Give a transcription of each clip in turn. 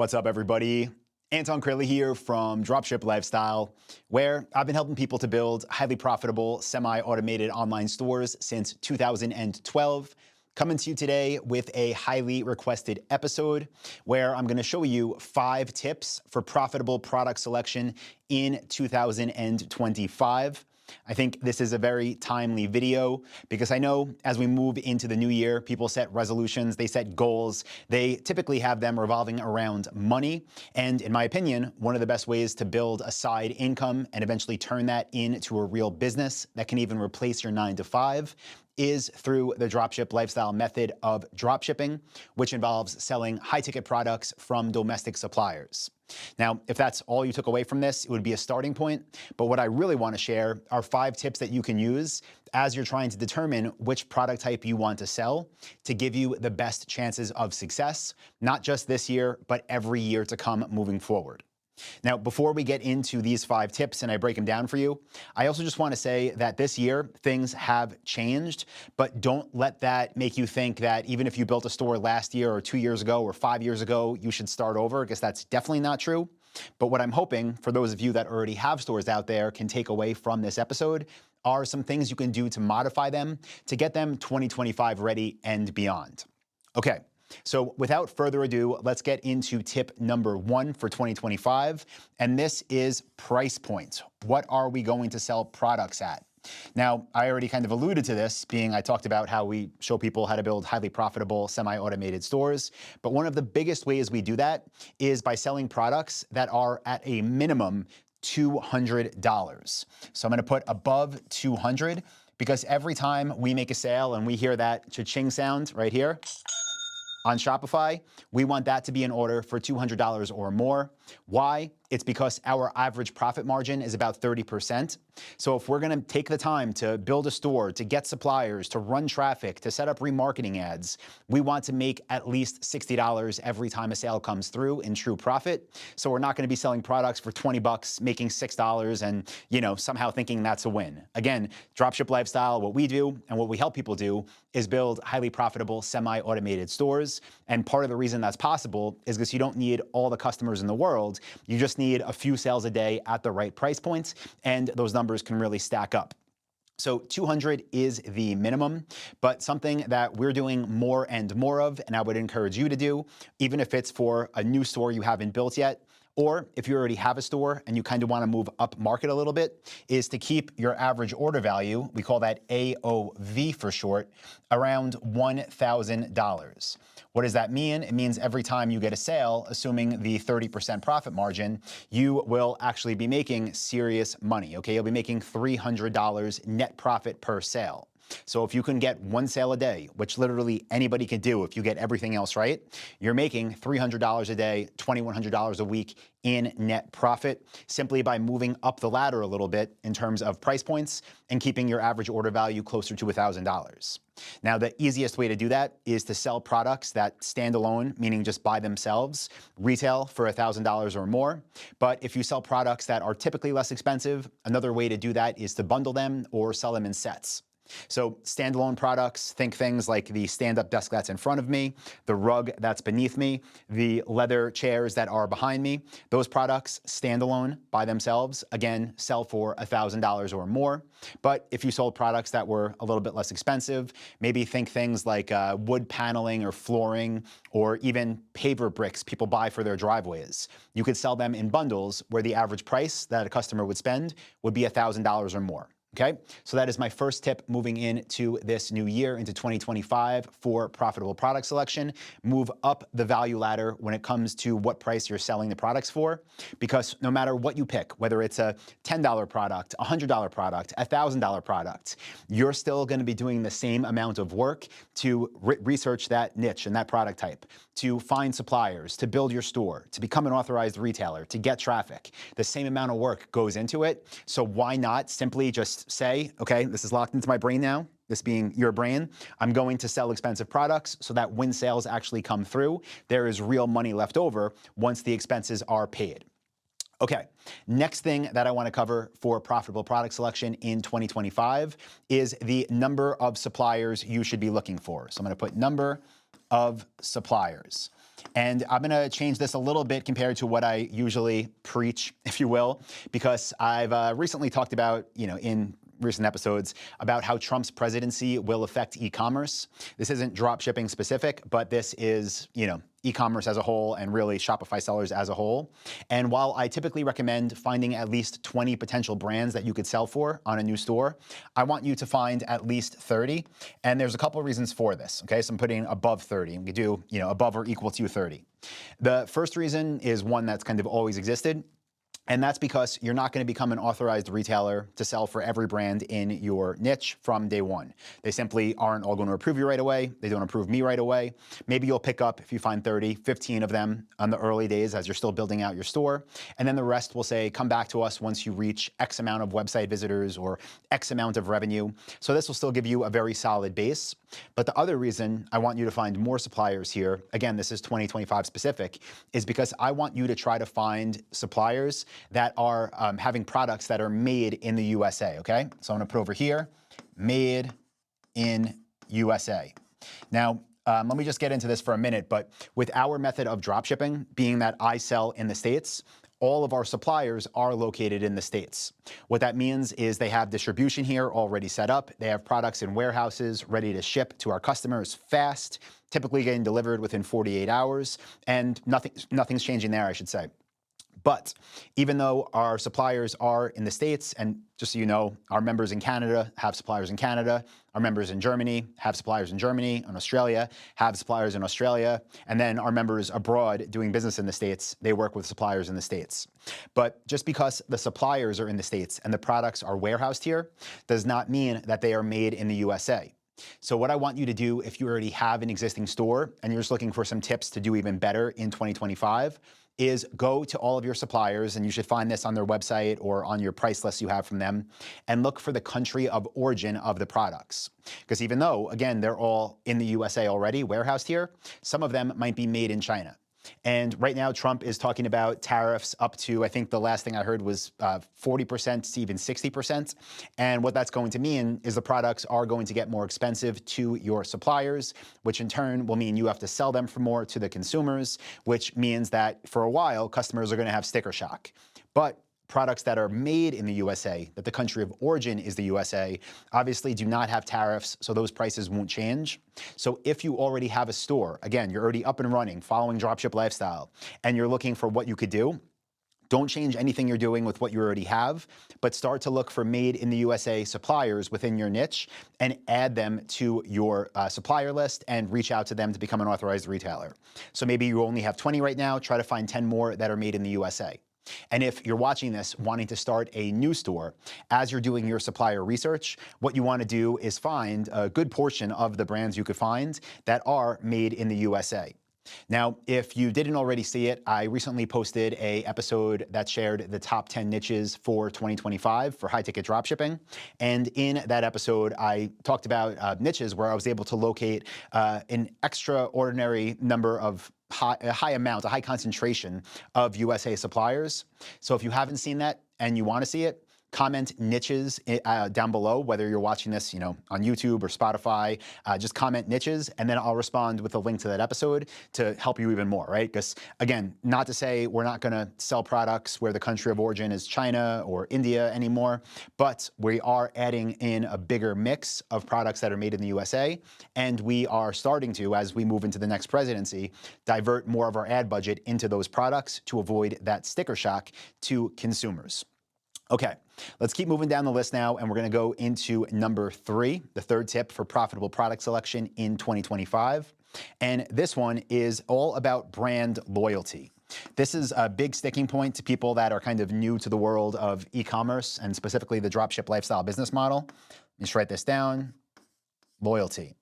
What's up, everybody? Anton Crilly here from Dropship Lifestyle, where I've been helping people to build highly profitable, semi-automated online stores since 2012. Coming to you today with a highly requested episode where I'm going to show you 5 tips for profitable product selection in 2025. I think this is a very timely video because I know as we move into the new year, people set resolutions, they set goals, they typically have them revolving around money. And in my opinion, one of the best ways to build a side income and eventually turn that into a real business that can even replace your 9-to-5 is through the dropship lifestyle method of dropshipping, which involves selling high-ticket products from domestic suppliers. Now, if that's all you took away from this, it would be a starting point. But what I really want to share are 5 tips that you can use as you're trying to determine which product type you want to sell to give you the best chances of success, not just this year, but every year to come moving forward. Now, before we get into these 5 tips and I break them down for you, I also just want to say that this year things have changed, but don't let that make you think that even if you built a store last year or 2 years ago or 5 years ago, you should start over, because that's definitely not true. But what I'm hoping for those of you that already have stores out there can take away from this episode are some things you can do to modify them to get them 2025 ready and beyond. Okay. So without further ado, let's get into tip number 1 for 2025, and this is price point. What are we going to sell products at? Now, I already kind of alluded to this, being I talked about how we show people how to build highly profitable, semi-automated stores, but one of the biggest ways we do that is by selling products that are at a minimum $200. So I'm going to put above 200 because every time we make a sale and we hear that cha-ching sound right here, on Shopify, we want that to be an order for $200 or more. Why? It's because our average profit margin is about 30%. So if we're gonna take the time to build a store, to get suppliers, to run traffic, to set up remarketing ads, we want to make at least $60 every time a sale comes through in true profit. So we're not gonna be selling products for 20 bucks, making $6 and, somehow thinking that's a win. Again, Dropship Lifestyle, what we do and what we help people do is build highly profitable, semi-automated stores. And part of the reason that's possible is because you don't need all the customers in the world. You just need a few sales a day at the right price points, and those numbers can really stack up. So 200 is the minimum, but something that we're doing more and more of, and I would encourage you to do, even if it's for a new store you haven't built yet, or if you already have a store and you kind of want to move up market a little bit, is to keep your average order value, we call that AOV for short, around $1,000. What does that mean? It means every time you get a sale, assuming the 30% profit margin, you will actually be making serious money, okay? You'll be making $300 net profit per sale. So if you can get 1 sale a day, which literally anybody can do if you get everything else right, you're making $300 a day, $2,100 a week in net profit simply by moving up the ladder a little bit in terms of price points and keeping your average order value closer to $1,000. Now, the easiest way to do that is to sell products that stand alone, meaning just by themselves, retail for $1,000 or more. But if you sell products that are typically less expensive, another way to do that is to bundle them or sell them in sets. So standalone products, think things like the stand-up desk that's in front of me, the rug that's beneath me, the leather chairs that are behind me. Those products, standalone by themselves, again, sell for $1,000 or more. But if you sold products that were a little bit less expensive, maybe think things like wood paneling or flooring, or even paver bricks people buy for their driveways. You could sell them in bundles where the average price that a customer would spend would be $1,000 or more. Okay, so that is my first tip moving into this new year, into 2025 for profitable product selection. Move up the value ladder when it comes to what price you're selling the products for, because no matter what you pick, whether it's a $10 product, a $100 product, a $1,000 product, you're still going to be doing the same amount of work to research that niche and that product type, to find suppliers, to build your store, to become an authorized retailer, to get traffic. The same amount of work goes into it. So why not simply just say, okay, this is locked into my brain now, this being your brain, I'm going to sell expensive products so that when sales actually come through, there is real money left over once the expenses are paid. Okay, next thing that I want to cover for profitable product selection in 2025 is the number of suppliers you should be looking for. So I'm going to put number of suppliers. And I'm gonna change this a little bit compared to what I usually preach, if you will, because I've recently talked about, in recent episodes about how Trump's presidency will affect e-commerce. This isn't drop shipping specific, but this is, e-commerce as a whole and really Shopify sellers as a whole. And while I typically recommend finding at least 20 potential brands that you could sell for on a new store, I want you to find at least 30. And there's a couple of reasons for this, okay? So I'm putting above 30. We do, above or equal to 30. The first reason is one that's kind of always existed. And that's because you're not going to become an authorized retailer to sell for every brand in your niche from day one. They simply aren't all going to approve you right away. They don't approve me right away. Maybe you'll pick up, if you find 30, 15 of them on the early days as you're still building out your store. And then the rest will say, come back to us once you reach X amount of website visitors or X amount of revenue. So this will still give you a very solid base. But the other reason I want you to find more suppliers here, again, this is 2025 specific, is because I want you to try to find suppliers that are having products that are made in the USA, okay? So I'm gonna put over here, made in USA. Now, let me just get into this for a minute, but with our method of dropshipping, being that I sell in the States, all of our suppliers are located in the States. What that means is they have distribution here already set up. They have products in warehouses ready to ship to our customers fast, typically getting delivered within 48 hours, and nothing's changing there, I should say. But even though our suppliers are in the States, and just so you know, our members in Canada have suppliers in Canada, our members in Germany have suppliers in Germany, and Australia have suppliers in Australia, and then our members abroad doing business in the States, they work with suppliers in the States. But just because the suppliers are in the States and the products are warehoused here does not mean that they are made in the USA. So what I want you to do if you already have an existing store and you're just looking for some tips to do even better in 2025 is go to all of your suppliers, and you should find this on their website or on your price list you have from them, and look for the country of origin of the products. Because even though, again, they're all in the USA already, warehoused here, some of them might be made in China. And right now, Trump is talking about tariffs up to, I think the last thing I heard was 40% to even 60%. And what that's going to mean is the products are going to get more expensive to your suppliers, which in turn will mean you have to sell them for more to the consumers, which means that for a while, customers are going to have sticker shock. But products that are made in the USA, that the country of origin is the USA, obviously do not have tariffs, so those prices won't change. So if you already have a store, again, you're already up and running, following Dropship Lifestyle, and you're looking for what you could do, don't change anything you're doing with what you already have, but start to look for made in the USA suppliers within your niche and add them to your supplier list and reach out to them to become an authorized retailer. So maybe you only have 20 right now, try to find 10 more that are made in the USA. And if you're watching this wanting to start a new store, as you're doing your supplier research, what you want to do is find a good portion of the brands you could find that are made in the USA. Now, if you didn't already see it, I recently posted an episode that shared the top 10 niches for 2025 for high-ticket dropshipping. And in that episode, I talked about niches where I was able to locate an extraordinary number of a high concentration of USA suppliers. So if you haven't seen that and you want to see it, comment niches down below, whether you're watching this, on YouTube or Spotify. Just comment niches, and then I'll respond with a link to that episode to help you even more, right? Because again, not to say we're not going to sell products where the country of origin is China or India anymore, but we are adding in a bigger mix of products that are made in the USA, and we are starting to, as we move into the next presidency, divert more of our ad budget into those products to avoid that sticker shock to consumers. Okay, let's keep moving down the list now, and we're going to go into number 3, the third tip for profitable product selection in 2025. And this one is all about brand loyalty. This is a big sticking point to people that are kind of new to the world of e-commerce and specifically the dropship lifestyle business model. Let's write this down, loyalty.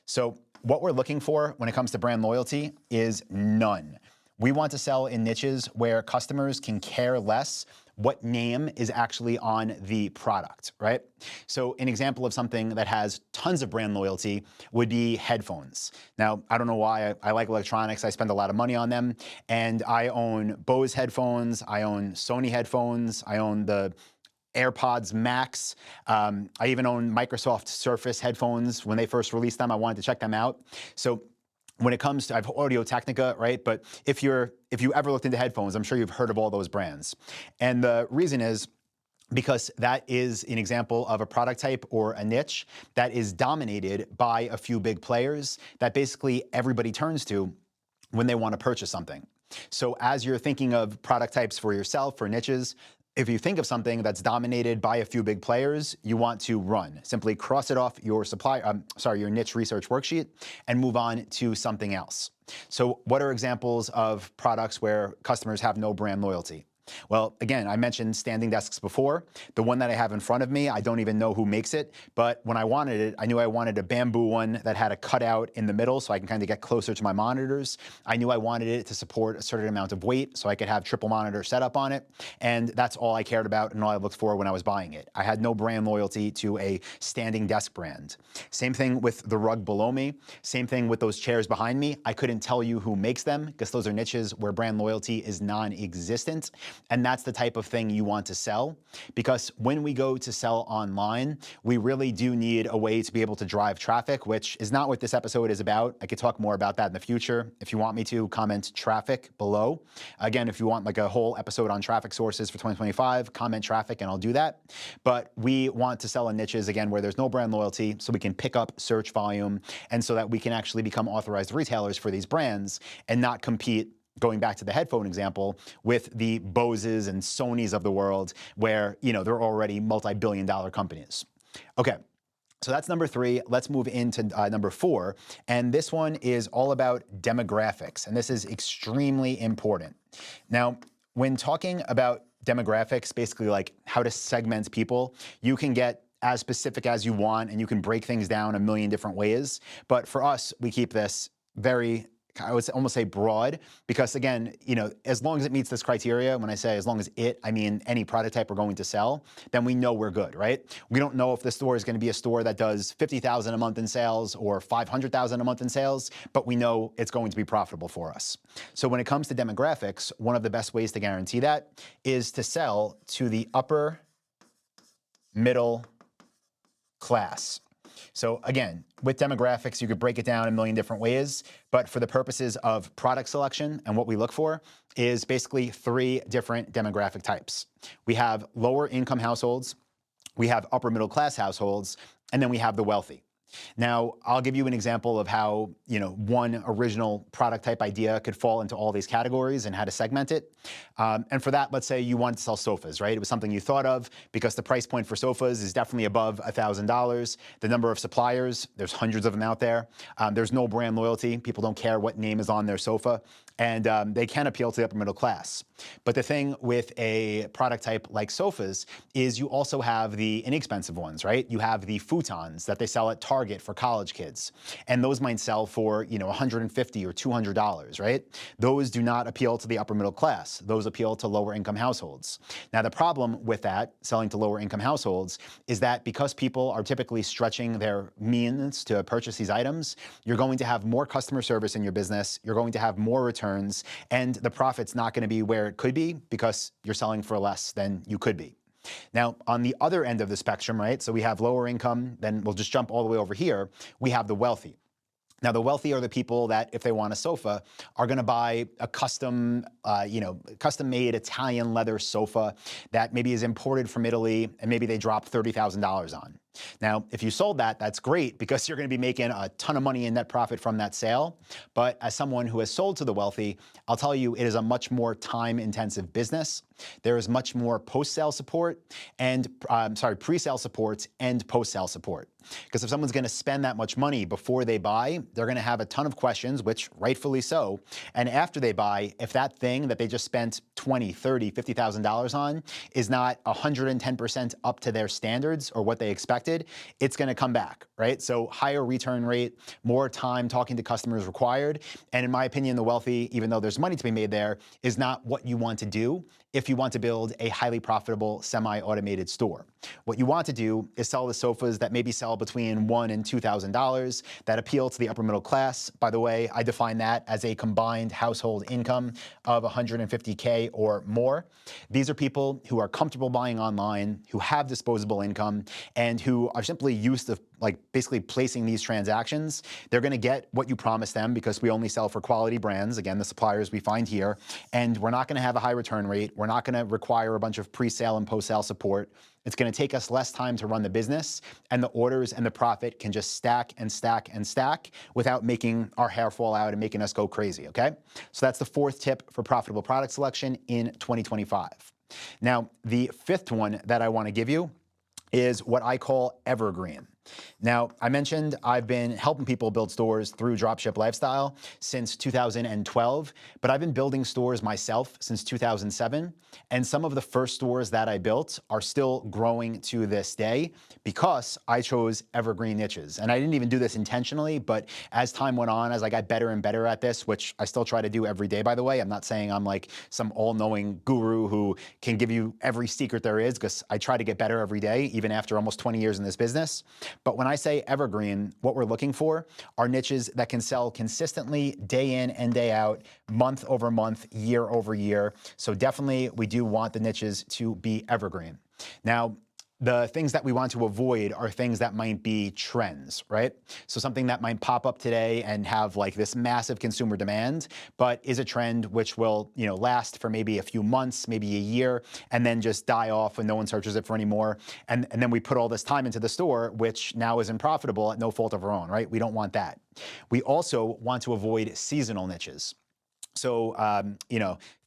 So what we're looking for when it comes to brand loyalty is none. We want to sell in niches where customers can care less what name is actually on the product, right? So an example of something that has tons of brand loyalty would be headphones. Now, I don't know why I like electronics. I spend a lot of money on them, and I own Bose headphones. I own Sony headphones. I own the AirPods Max. I even own Microsoft Surface headphones. When they first released them, I wanted to check them out. So when it comes to, I have Audio Technica, right? But if you ever looked into headphones, I'm sure you've heard of all those brands. And the reason is because that is an example of a product type or a niche that is dominated by a few big players that basically everybody turns to when they want to purchase something. So as you're thinking of product types for yourself, for niches, if you think of something that's dominated by a few big players, you want to run. Simply cross it off your your niche research worksheet and move on to something else. So what are examples of products where customers have no brand loyalty? Well, again, I mentioned standing desks before. The one that I have in front of me, I don't even know who makes it, but when I wanted it, I knew I wanted a bamboo one that had a cutout in the middle so I can kind of get closer to my monitors. I knew I wanted it to support a certain amount of weight so I could have triple monitor setup on it, and that's all I cared about and all I looked for when I was buying it. I had no brand loyalty to a standing desk brand. Same thing with the rug below me. Same thing with those chairs behind me. I couldn't tell you who makes them because those are niches where brand loyalty is non-existent. And that's the type of thing you want to sell, because when we go to sell online, we really do need a way to be able to drive traffic, which is not what this episode is about. I could talk more about that in the future. If you want me to, comment traffic below. Again, if you want like a whole episode on traffic sources for 2025, comment traffic and I'll do that. But we want to sell in niches, again, where there's no brand loyalty, so we can pick up search volume and so that we can actually become authorized retailers for these brands and not compete, going back to the headphone example, with the Boses and Sonys of the world where, they're already multi-billion-dollar companies. Okay, so that's number 3. Let's move into number 4. And this one is all about demographics. And this is extremely important. Now, when talking about demographics, basically like how to segment people, you can get as specific as you want and you can break things down a million different ways. But for us, we keep this very, I would almost say broad, because again, as long as it meets this criteria, when I say as long as I mean any product type we're going to sell, then we know we're good, right? We don't know if the store is going to be a store that does $50,000 a month in sales or $500,000 a month in sales, but we know it's going to be profitable for us. So when it comes to demographics, one of the best ways to guarantee that is to sell to the upper middle class. So again, with demographics, you could break it down a million different ways, but for the purposes of product selection and what we look for is basically 3 different demographic types. We have lower income households, we have upper middle class households, and then we have the wealthy. Now, I'll give you an example of how, one original product type idea could fall into all these categories and how to segment it. And for that, let's say you wanted to sell sofas, right? It was something you thought of because the price point for sofas is definitely above $1,000. The number of suppliers, there's hundreds of them out there. There's no brand loyalty. People don't care what name is on their sofa. And they can appeal to the upper middle class. But the thing with a product type like sofas is you also have the inexpensive ones, right? You have the futons that they sell at Target for college kids. And those might sell for, $150 or $200, right? Those do not appeal to the upper middle class. Those appeal to lower income households. Now, the problem with that, selling to lower income households, is that because people are typically stretching their means to purchase these items, you're going to have more customer service in your business, you're going to have more returns, and the profit's not going to be where it could be because you're selling for less than you could be. Now, on the other end of the spectrum, right, so we have lower income, then we'll just jump all the way over here, we have the wealthy. Now, the wealthy are the people that, if they want a sofa, are going to buy a custom-made Italian leather sofa that maybe is imported from Italy, and maybe they drop $30,000 on. Now, if you sold that, that's great because you're going to be making a ton of money in net profit from that sale. But as someone who has sold to the wealthy, I'll tell you, it is a much more time-intensive business. There is much more post-sale support and, pre-sale support and post-sale support. Because if someone's going to spend that much money before they buy, they're going to have a ton of questions, which rightfully so. And after they buy, if that thing that they just spent $20,000, $30,000, $50,000 on is not 110% up to their standards or what they expected, it's going to come back, right? So higher return rate, more time talking to customers required. And in my opinion, the wealthy, even though there's money to be made there, is not what you want to do if you want to build a highly profitable semi-automated store. What you want to do is sell the sofas that maybe sell between $1,000 and $2,000 that appeal to the upper middle class. By the way, I define that as a combined household income of $150K or more. These are people who are comfortable buying online, who have disposable income, and who are simply used to like basically placing these transactions, they're going to get what you promised them because we only sell for quality brands. Again, the suppliers we find here, and we're not going to have a high return rate. We're not going to require a bunch of pre-sale and post-sale support. It's going to take us less time to run the business, and the orders and the profit can just stack and stack and stack without making our hair fall out and making us go crazy, okay? So that's the fourth tip for profitable product selection in 2025. Now, the fifth one that I want to give you is what I call Evergreen. Now, I mentioned I've been helping people build stores through Dropship Lifestyle since 2012, but I've been building stores myself since 2007, and some of the first stores that I built are still growing to this day because I chose Evergreen Niches. And I didn't even do this intentionally, but as time went on, as I got better and better at this, which I still try to do every day, by the way, I'm not saying I'm like some all-knowing guru who can give you every secret there is, because I try to get better every day, even after almost 20 years in this business. But when I say evergreen, what we're looking for are niches that can sell consistently day in and day out, month over month, year over year. So definitely we do want the niches to be evergreen. Now, the things that we want to avoid are things that might be trends, right? So something that might pop up today and have like this massive consumer demand, but is a trend which will, last for maybe a few months, maybe a year, and then just die off when no one searches it for anymore. And then we put all this time into the store, which now isn't profitable at no fault of our own, right? We don't want that. We also want to avoid seasonal niches. So,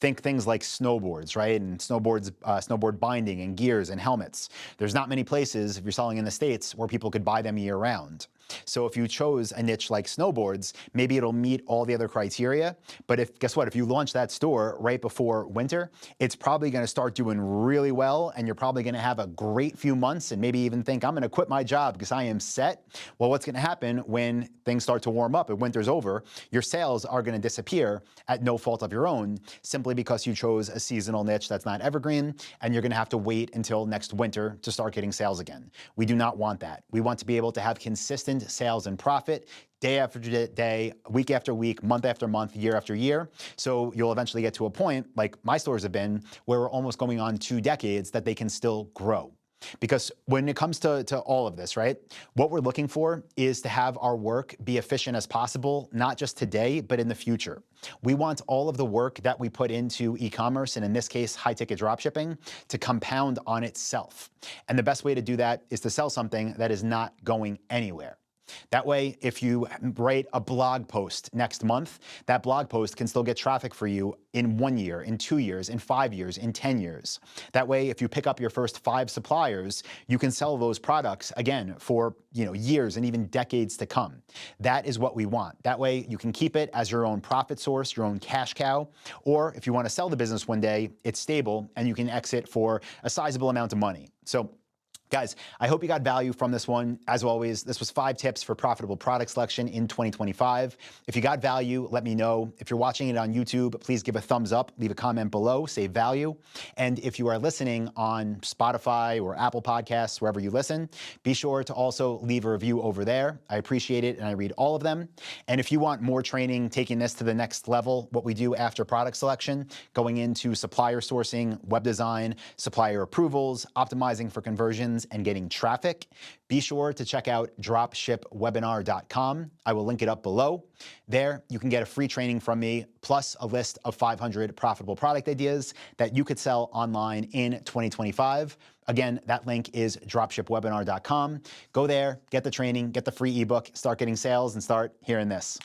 think things like snowboards, right? And snowboard binding and gears and helmets. There's not many places, if you're selling in the States, where people could buy them year round. So if you chose a niche like snowboards, maybe it'll meet all the other criteria. But guess what? If you launch that store right before winter, it's probably going to start doing really well, and you're probably going to have a great few months and maybe even think, I'm going to quit my job because I am set. Well, what's going to happen when things start to warm up and winter's over? Your sales are going to disappear at no fault of your own, simply because you chose a seasonal niche that's not evergreen, and you're going to have to wait until next winter to start getting sales again. We do not want that. We want to be able to have consistent sales and profit day after day, week after week, month after month, year after year. So you'll eventually get to a point, like my stores have been, where we're almost going on 2 decades, that they can still grow. Because when it comes to all of this, right, what we're looking for is to have our work be efficient as possible, not just today, but in the future. We want all of the work that we put into e-commerce, and in this case, high-ticket dropshipping, to compound on itself. And the best way to do that is to sell something that is not going anywhere. That way, if you write a blog post next month, that blog post can still get traffic for you in 1 year, in 2 years, in 5 years, in 10 years. That way, if you pick up your first 5 suppliers, you can sell those products again for years and even decades to come. That is what we want. That way, you can keep it as your own profit source, your own cash cow, or if you want to sell the business one day, it's stable and you can exit for a sizable amount of money. So, guys, I hope you got value from this one. As always, this was 5 tips for profitable product selection in 2025. If you got value, let me know. If you're watching it on YouTube, please give a thumbs up, leave a comment below, say value. And if you are listening on Spotify or Apple Podcasts, wherever you listen, be sure to also leave a review over there. I appreciate it, and I read all of them. And if you want more training, taking this to the next level, what we do after product selection, going into supplier sourcing, web design, supplier approvals, optimizing for conversions, and getting traffic, be sure to check out dropshipwebinar.com. I will link it up below. There, you can get a free training from me, plus a list of 500 profitable product ideas that you could sell online in 2025. Again, that link is dropshipwebinar.com. Go there, get the training, get the free ebook, start getting sales, and start hearing this.